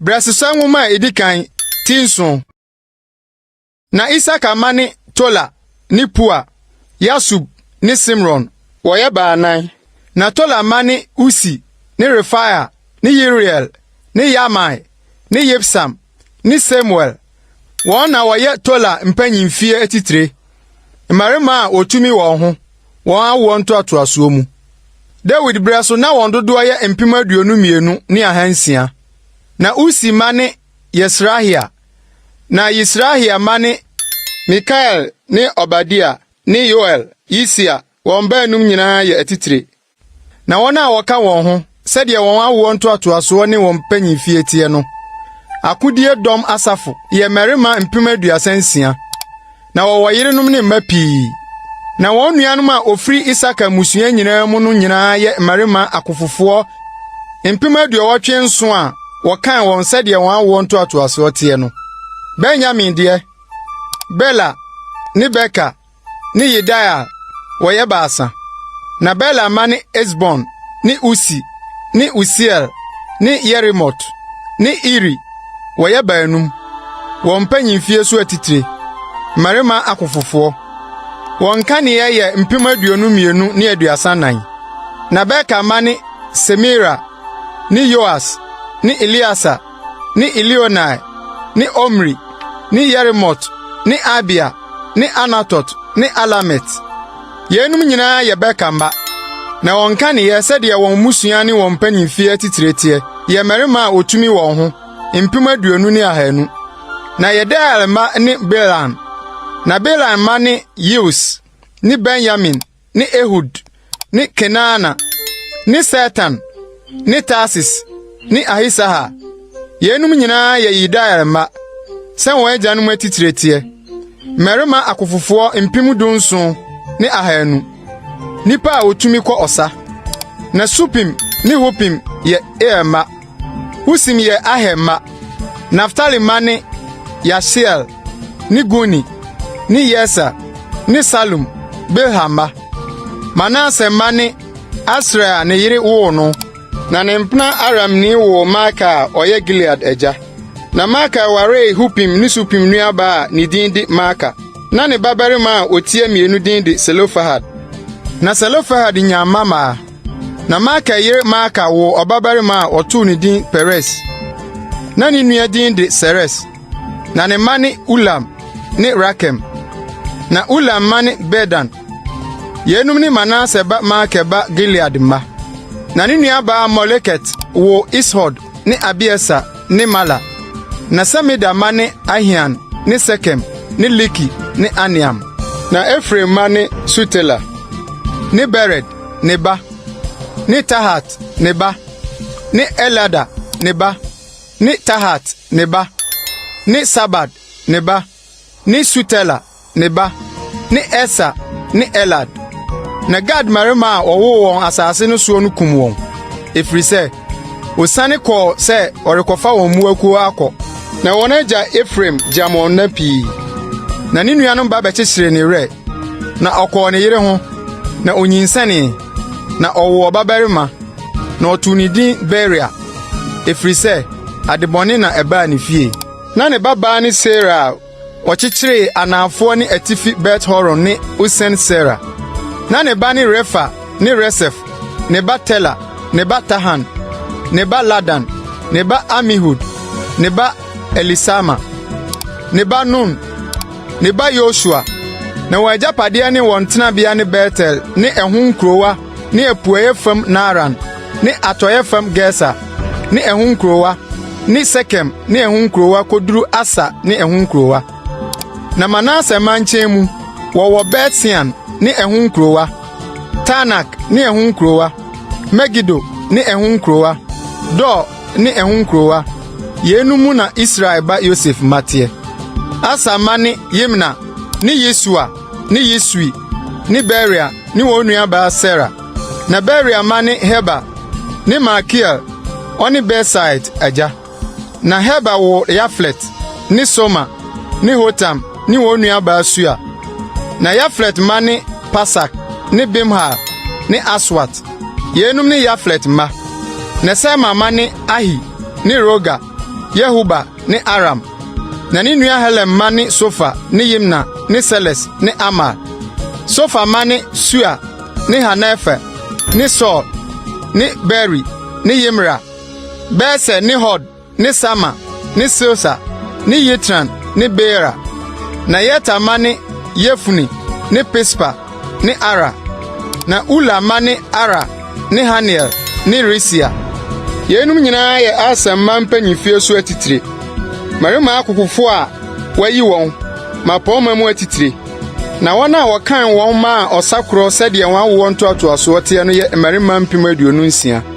Brasisa nwoma edikan tinson. Na Issachar mani Tola, ni Pua, Yasub, ni Simron, woye baanan. Na Tola mani Usi, ni Refaya, ni Yiriel, ni Yamai, ni Yepsam, ni Samuel. Wona woye Tola mpanyimfie etitire. Mmarima a otumi wɔ ho, wɔn awo nto atoaso mu. David braso na wɔn dodo yɛ mpem 22 ne ahansia. Na Usi mane Yesrahia, na Yesrahia mane Mikael ne Obadia ne Yoel, Isia, wɔn baanum nyinaa yɛ atitire. Na wɔn a wɔka wɔn ho, sɛdeɛ wɔn awo nto atoaso ne wɔn panyimfie tie no. Akodie dɔm asafo yɛ mmarima mpem 36. Na wɔwɔ yerenom ne mma pii. Na wɔn nuanom a ofri Issachar musua nyinaa mu no nyinaa yɛ mmarima akofofoɔ mpem 27 a wɔkan wɔn sɛdeɛ wɔn awo nto atoaso tie no. Benjamin de Bela ne Beka ne Yedaia wɔyɛ baasa. Na Bela mane Esbon ne Usi ne Usiel ne Yerimot ne Iri wɔyɛ baanum. Wɔn panyimfie so atitire. Marima akofofoɔ. Wɔn kaneɛ yɛ mpem 22 ne 34. Na Beka mane Semira ne Yoas ne Eliasa ne Elionai ne Omri ne Yerimot ne Abia ne Anatot ne Alamet. Yenum nyinaa yɛ Beka mba. Na wɔn kaneɛ sɛdeɛ wɔn musua ne wɔn panyimfie titiretie yɛ marima a otumi wɔn ho mpem 20 ne 200. Na Yedaia mba ne Belan. Na Belan mane Yeus, ni Benjamin, ni Ehud, ni Kenana, ni Satan, ni Tarsis, ni Ahisaha. Yenum nyinaa yɛ Yedaia mma. Sɛ wɔn agyanom atitiretie. Mmarima akofofoɔ mpem 17 ne 200. Nipa a otumi kɔ ɔsa. Na Supim ne Hupim yɛ Erma. Husim yɛ Ahemma. Naphtali mane Yasiel, ni Guni, ni Yesa, ni Salum, Bilhamba. Manasseh mane Asra ne yere wo no. Na ne mpena Aram ni wo Maka oye Gilead eja. Na Maka ware Hupim ni Supim nuaba ni din di Maka. Na ne babarima otie mienu din di Selofahad. Na Selofahad nya mama. Na Maka yere Maka wo obabarima otu ni din Peres. Na ne nua din di Seres. Na ne mane Ulam ne Rakem. Na Ulam mane Bedan. Yenum ni Manasseh ba Maka ba Gilead mma. Na ne nua ba Moleket wo Ishod ne Abiesa ne Mala. Na Samida mane Ahian ne Sekem ne Liki ne Aniam. Na Ephraim mane Sutela ne Bered ne ba ne Tahat ne ba ne Elada ne ba ne Tahat ne ba ne Sabad ne ba ne Sutela ne ba ne Esa ne Elad. Na Gad marima a ɔwo wɔn asase no so no kum wɔn. Efiri sɛ osane kɔ sɛ ɔrekɔfa wɔn mu akuo akɔ. Na wɔn agya Ephraim gyamon na pii. Na ne nuanom ba bɛkyekyere ne rɛ. Na ɔkɔɔ ne yere ho. Na onyinsane. Na ɔwɔ babarima. Na ɔto ne din Beria. Efiri sɛ adebɔne na ɛbaa ne fie. Na ne babaa ne Sarah ɔkyekyere anafoɔ ne atifi Bet-Horon ne Usen Sarah. Na ne ba ne Refa ne Resef, ne ba Tela, ne ba Tahan, ne ba Ladan, ne ba Amihud, ne ba Elisama, ne ba Nun, ne ba Yoshua. Na wɔn agyapadeɛ ne wɔn tenabea ne Betel ne ɛho nkurowa ne apueɛ fam Naran ne atɔeɛ fam Gesa ne ɛho nkurowa ne Sekem ne ɛho nkurowa koduru Asa ne ɛho nkurowa. Na Manasseh mankyɛn mu wɔwɔ Bet-Sean ne ɛho nkurowa, Tanak ne ɛho nkurowa, Megido ne ɛho nkurowa, Dor ne ɛho nkurowa. Yenum mu na Israel ba Yosef mateɛ. Asa mane Yimna ne Yesua ne Yesui ne Beria ne wɔn nuabaa Sarah. Na Beria mane Heba ne Malkiel ɔne Berside agya. Na Heba wo Yaflet ne Soma ne Hotam ne wɔn nuabaa Sua. Na Yaflet mane Pasak ne Bimhal ne Aswat. Yenum ne Yaflet mma. Na Sema mane Ahi ne Roga Yehuba ne Aram. Na ne nua Helem ma ne Sofa ne Yimna ne Seles ne Amal. Sofa ma ne Sua ne Hanefe ne Sol ne Beri ne Yimra. Bese ne Hod ne Sama ne Silsa ne Yitran ne Beera. Na Yeta ma ne Yefuni ne Pispa ne Ara. Na Ula ma ne Ara ne Haniel ne Risia. Yenum nyinaa yɛ Asam ma mpanyimfie so atitire. Marima akokofo a wayi wɔn ma pɔma mu atitire. Na wɔn a wɔkan wɔn ma ɔsakoro sɛdeɛ wɔn awo ntoatoaso te no yɛ marima mpem 26.